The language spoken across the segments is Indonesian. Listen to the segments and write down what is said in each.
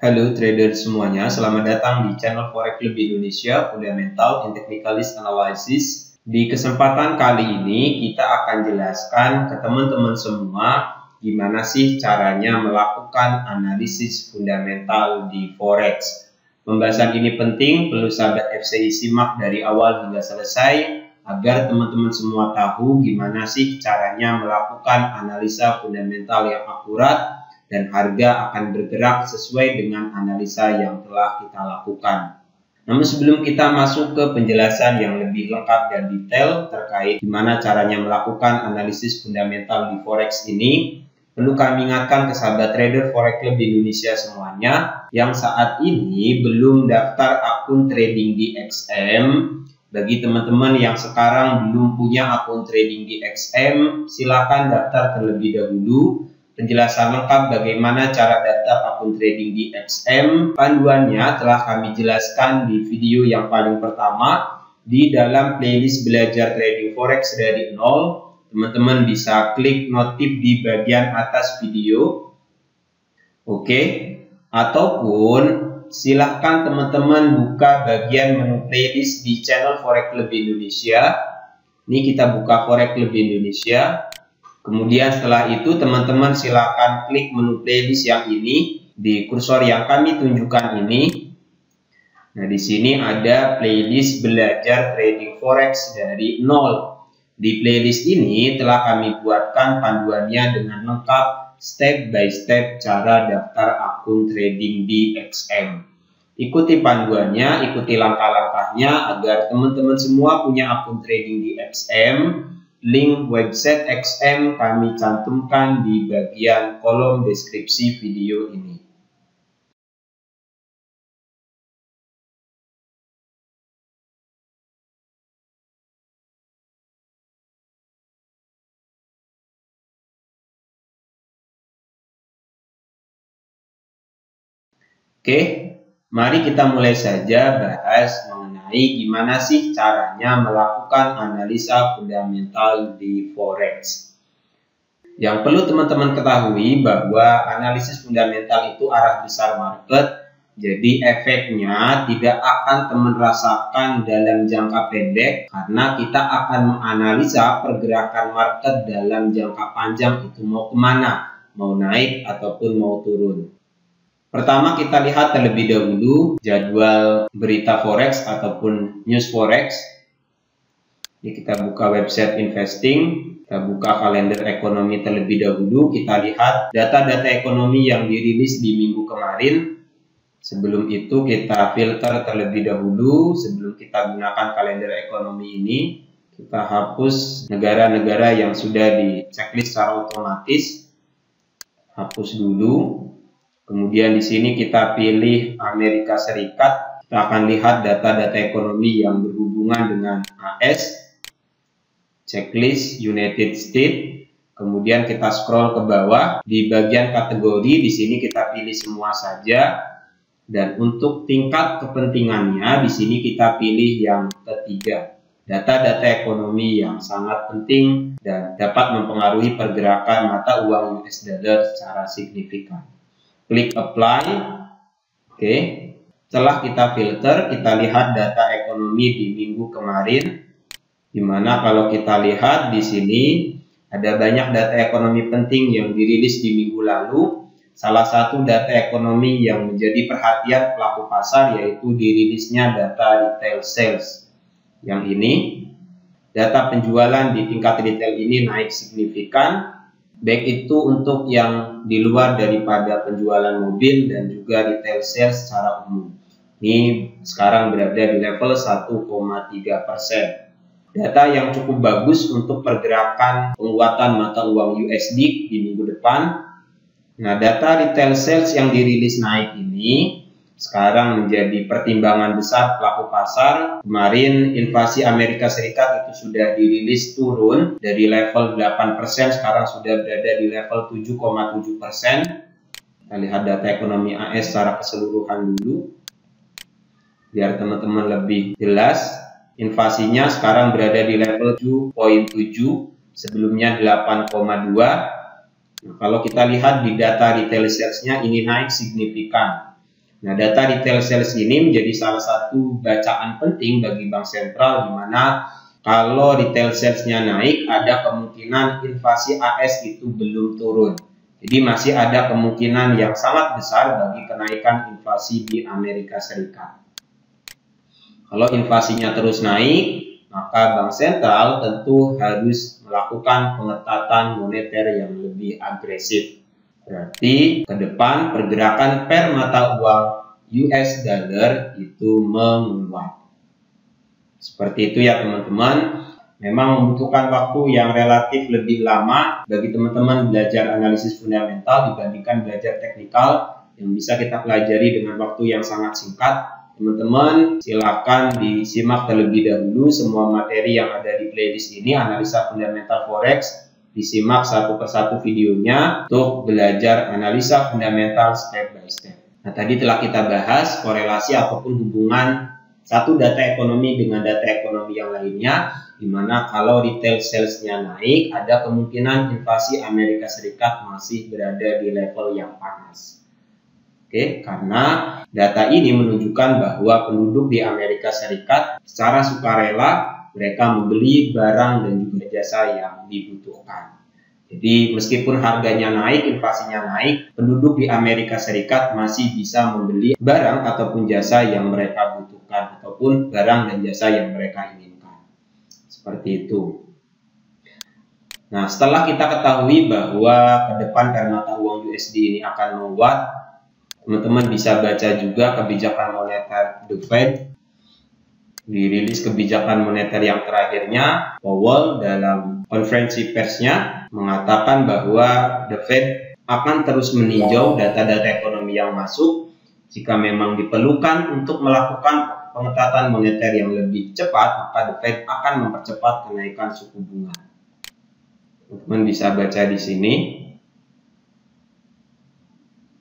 Halo trader semuanya, selamat datang di channel Forex Club Indonesia Fundamental and Technicalist Analysis. Di kesempatan kali ini kita akan jelaskan ke teman-teman semua gimana sih caranya melakukan analisis fundamental di Forex. Pembahasan ini penting, perlu sahabat FCI simak dari awal hingga selesai agar teman-teman semua tahu gimana sih caranya melakukan analisa fundamental yang akurat dan harga akan bergerak sesuai dengan analisa yang telah kita lakukan. Namun sebelum kita masuk ke penjelasan yang lebih lengkap dan detail terkait gimana caranya melakukan analisis fundamental di Forex ini, perlu kami ingatkan ke sahabat trader Forex Club di Indonesia semuanya yang saat ini belum daftar akun trading di XM. Bagi teman-teman yang sekarang belum punya akun trading di XM, silakan daftar terlebih dahulu. Penjelasan lengkap bagaimana cara daftar akun trading di XM, panduannya telah kami jelaskan di video yang paling pertama di dalam playlist belajar trading forex dari nol. Teman-teman bisa klik notif di bagian atas video. Oke, ataupun silahkan teman-teman buka bagian menu playlist di channel Forex Club Indonesia. Ini kita buka Forex Club Indonesia. Kemudian setelah itu teman-teman silakan klik menu playlist yang ini di kursor yang kami tunjukkan ini. Nah, di sini ada playlist belajar trading forex dari nol. Di playlist ini telah kami buatkan panduannya dengan lengkap step by step cara daftar akun trading di XM. Ikuti panduannya, ikuti langkah-langkahnya agar teman-teman semua punya akun trading di XM. Link website XM kami cantumkan di bagian kolom deskripsi video ini. Oke, mari kita mulai saja bahas mengenai gimana sih caranya melakukan analisa fundamental di Forex. Yang perlu teman-teman ketahui bahwa analisis fundamental itu arah besar market, jadi efeknya tidak akan teman rasakan dalam jangka pendek karena kita akan menganalisa pergerakan market dalam jangka panjang itu mau kemana, mau naik ataupun mau turun. Pertama kita lihat terlebih dahulu jadwal berita forex ataupun news forex. Ini kita buka website investing, kita buka kalender ekonomi terlebih dahulu. Kita lihat data-data ekonomi yang dirilis di minggu kemarin. Sebelum itu kita filter terlebih dahulu. Sebelum kita gunakan kalender ekonomi ini, kita hapus negara-negara yang sudah di checklist secara otomatis. Hapus dulu. Kemudian di sini kita pilih Amerika Serikat. Kita akan lihat data-data ekonomi yang berhubungan dengan AS. Checklist United States. Kemudian kita scroll ke bawah. Di bagian kategori di sini kita pilih semua saja. Dan untuk tingkat kepentingannya di sini kita pilih yang ketiga. Data-data ekonomi yang sangat penting dan dapat mempengaruhi pergerakan mata uang US dollar secara signifikan. Klik apply. Oke. Setelah kita filter, kita lihat data ekonomi di minggu kemarin. Dimana kalau kita lihat di sini ada banyak data ekonomi penting yang dirilis di minggu lalu. Salah satu data ekonomi yang menjadi perhatian pelaku pasar yaitu dirilisnya data retail sales. Yang ini, data penjualan di tingkat retail ini naik signifikan. Baik itu untuk yang di luar daripada penjualan mobil dan juga retail sales secara umum. Ini sekarang berada di level 1,3%. Data yang cukup bagus untuk pergerakan penguatan mata uang USD di minggu depan. Nah, data retail sales yang dirilis naik ini sekarang menjadi pertimbangan besar pelaku pasar. Kemarin inflasi Amerika Serikat itu sudah dirilis turun dari level 8%, sekarang sudah berada di level 7,7%. Kita lihat data ekonomi AS secara keseluruhan dulu. Biar teman-teman lebih jelas, inflasinya sekarang berada di level 7,7, sebelumnya 8,2. Nah, kalau kita lihat di data retail sales-nya ini naik signifikan. Nah, data retail sales ini menjadi salah satu bacaan penting bagi bank sentral, di mana kalau retail sales-nya naik, ada kemungkinan inflasi AS itu belum turun. Jadi masih ada kemungkinan yang sangat besar bagi kenaikan inflasi di Amerika Serikat. Kalau inflasinya terus naik, maka bank sentral tentu harus melakukan pengetatan moneter yang lebih agresif. Berarti ke depan pergerakan per mata uang US dollar itu menguat. Seperti itu ya teman-teman. Memang membutuhkan waktu yang relatif lebih lama bagi teman-teman belajar analisis fundamental dibandingkan belajar teknikal yang bisa kita pelajari dengan waktu yang sangat singkat. Teman-teman silakan disimak terlebih dahulu semua materi yang ada di playlist ini, analisa fundamental forex. Disimak satu persatu videonya untuk belajar analisa fundamental step by step. Nah, tadi telah kita bahas korelasi ataupun hubungan satu data ekonomi dengan data ekonomi yang lainnya, di mana kalau retail sales-nya naik, ada kemungkinan inflasi Amerika Serikat masih berada di level yang panas. Oke, karena data ini menunjukkan bahwa penduduk di Amerika Serikat secara sukarela mereka membeli barang dan juga jasa yang dibutuhkan. Jadi meskipun harganya naik, inflasinya naik, penduduk di Amerika Serikat masih bisa membeli barang ataupun jasa yang mereka butuhkan ataupun barang dan jasa yang mereka inginkan. Seperti itu. Nah, setelah kita ketahui bahwa ke depan per mata uang USD ini akan menguat, teman-teman bisa baca juga kebijakan moneter The Fed. Dirilis kebijakan moneter yang terakhirnya, Powell dalam konferensi persnya mengatakan bahwa The Fed akan terus meninjau data-data ekonomi yang masuk. Jika memang diperlukan untuk melakukan pengetatan moneter yang lebih cepat, maka The Fed akan mempercepat kenaikan suku bunga. Teman-teman bisa baca di sini.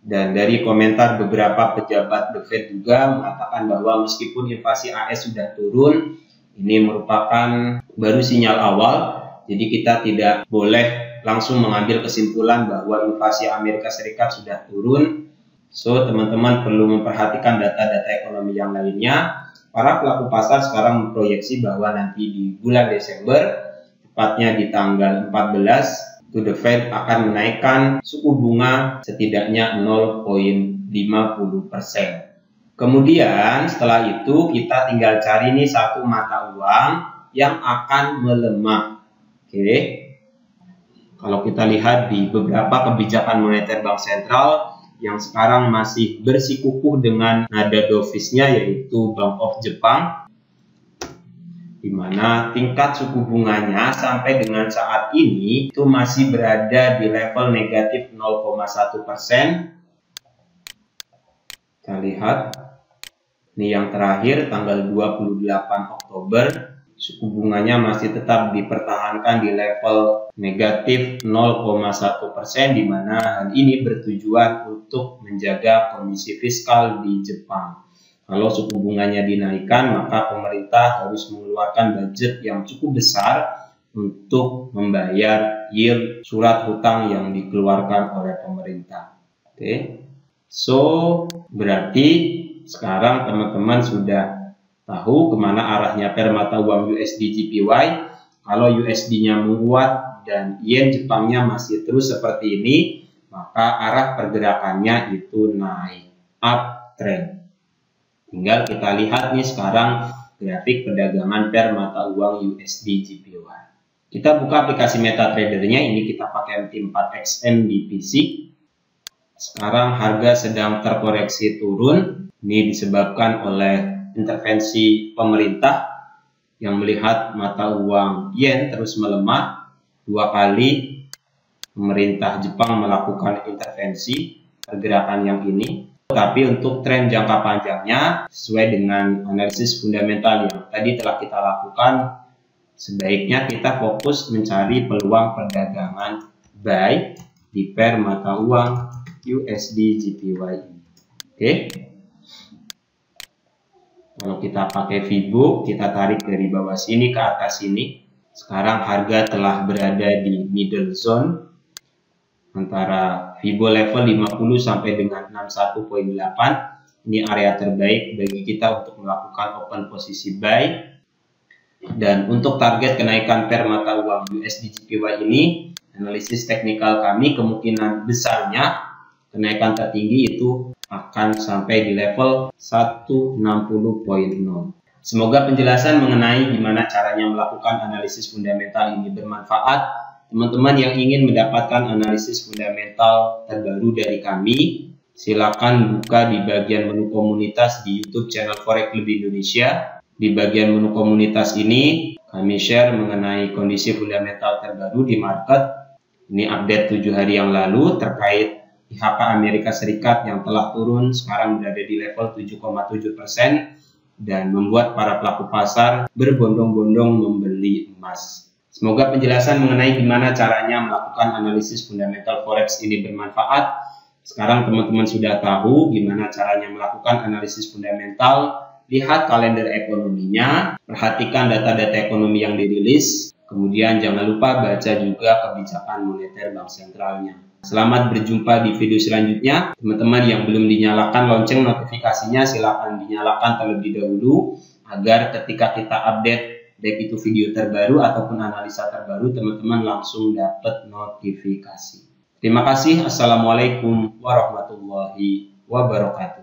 Dan dari komentar beberapa pejabat The Fed juga mengatakan bahwa meskipun inflasi AS sudah turun, ini merupakan baru sinyal awal. Jadi kita tidak boleh langsung mengambil kesimpulan bahwa inflasi Amerika Serikat sudah turun. So, teman-teman perlu memperhatikan data-data ekonomi yang lainnya. Para pelaku pasar sekarang memproyeksi bahwa nanti di bulan Desember, tepatnya di tanggal 14, The Fed akan menaikkan suku bunga setidaknya 0,50%. Kemudian setelah itu kita tinggal cari nih satu mata uang yang akan melemah. Oke. Kalau kita lihat di beberapa kebijakan moneter bank sentral yang sekarang masih bersikukuh dengan nada dovish-nya, yaitu Bank of Jepang, di mana tingkat suku bunganya sampai dengan saat ini itu masih berada di level negatif 0,1%. Kita lihat, ini yang terakhir tanggal 28 Oktober, suku bunganya masih tetap dipertahankan di level negatif 0,1%, di mana hal ini bertujuan untuk menjaga kondisi fiskal di Jepang. Kalau suku bunganya dinaikkan, maka pemerintah harus mengeluarkan budget yang cukup besar untuk membayar yield surat hutang yang dikeluarkan oleh pemerintah. Oke. So, berarti sekarang teman-teman sudah tahu kemana arahnya per mata uang USD JPY. Kalau USD-nya menguat dan yen Jepangnya masih terus seperti ini, maka arah pergerakannya itu naik, uptrend. Tinggal kita lihat nih sekarang grafik perdagangan per mata uang USD JPY. Kita buka aplikasi MetaTrader-nya, ini kita pakai MT4XM di PC. Sekarang harga sedang terkoreksi turun. Ini disebabkan oleh intervensi pemerintah yang melihat mata uang yen terus melemah. 2 kali pemerintah Jepang melakukan intervensi pergerakan yang ini. Tapi untuk tren jangka panjangnya, sesuai dengan analisis fundamental yang tadi telah kita lakukan, sebaiknya kita fokus mencari peluang perdagangan buy di per mata uang USD JPY. Oke. Kalau kita pakai Fibo, kita tarik dari bawah sini ke atas sini. Sekarang harga telah berada di middle zone antara Fibo level 50 sampai dengan 61,8. ini area terbaik bagi kita untuk melakukan open posisi buy. Dan untuk target kenaikan per mata uang USD/JPY ini, analisis teknikal kami kemungkinan besarnya kenaikan tertinggi itu akan sampai di level 160.0. Semoga penjelasan mengenai gimana caranya melakukan analisis fundamental ini bermanfaat. Teman-teman yang ingin mendapatkan analisis fundamental terbaru dari kami, silakan buka di bagian menu komunitas di YouTube channel Forex Club Indonesia. Di bagian menu komunitas ini, kami share mengenai kondisi fundamental terbaru di market. Ini update 7 hari yang lalu terkait IHK Amerika Serikat yang telah turun, sekarang berada di level 7,7% dan membuat para pelaku pasar berbondong-bondong membeli emas. Semoga penjelasan mengenai gimana caranya melakukan analisis fundamental forex ini bermanfaat. Sekarang teman-teman sudah tahu gimana caranya melakukan analisis fundamental. Lihat kalender ekonominya, perhatikan data-data ekonomi yang dirilis, kemudian jangan lupa baca juga kebijakan moneter bank sentralnya. Selamat berjumpa di video selanjutnya. Teman-teman yang belum dinyalakan lonceng notifikasinya, silakan dinyalakan terlebih dahulu agar ketika kita update baik itu video terbaru ataupun analisa terbaru, teman-teman langsung dapat notifikasi. Terima kasih. Assalamualaikum warahmatullahi wabarakatuh.